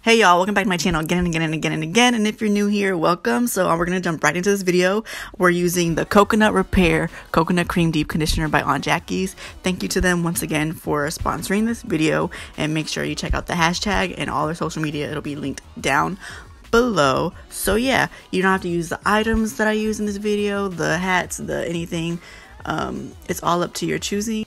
Hey y'all, welcome back to my channel again and again and again and again. And if you're new here, welcome. So we're going to jump right into this video. We're using the Coconut Repair Coconut Cream Deep Conditioner by Aunt Jackie's. Thank you to them once again for sponsoring this video. And make sure you check out the hashtag and all their social media. It'll be linked down below. So yeah, you don't have to use the items that I use in this video, the hats, the anything. It's all up to your choosing.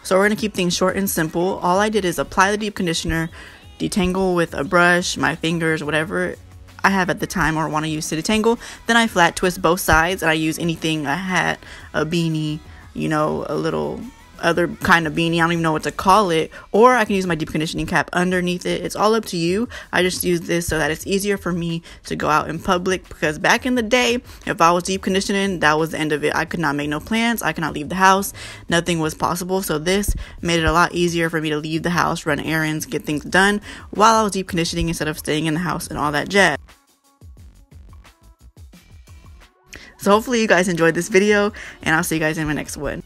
So we're going to keep things short and simple. All I did is apply the deep conditioner, detangle with a brush, my fingers, whatever I have at the time or want to use to detangle. Then I flat twist both sides and I use anything, a hat, a beanie, you know, a little other kind of beanie, I don't even know what to call it, or I can use my deep conditioning cap underneath it. It's all up to you. I just use this so that it's easier for me to go out in public, because back in the day, if I was deep conditioning, that was the end of it. I could not make no plans, I could not leave the house, nothing was possible. So this made it a lot easier for me to leave the house, run errands, get things done while I was deep conditioning instead of staying in the house and all that jazz. So hopefully you guys enjoyed this video, and I'll see you guys in my next one.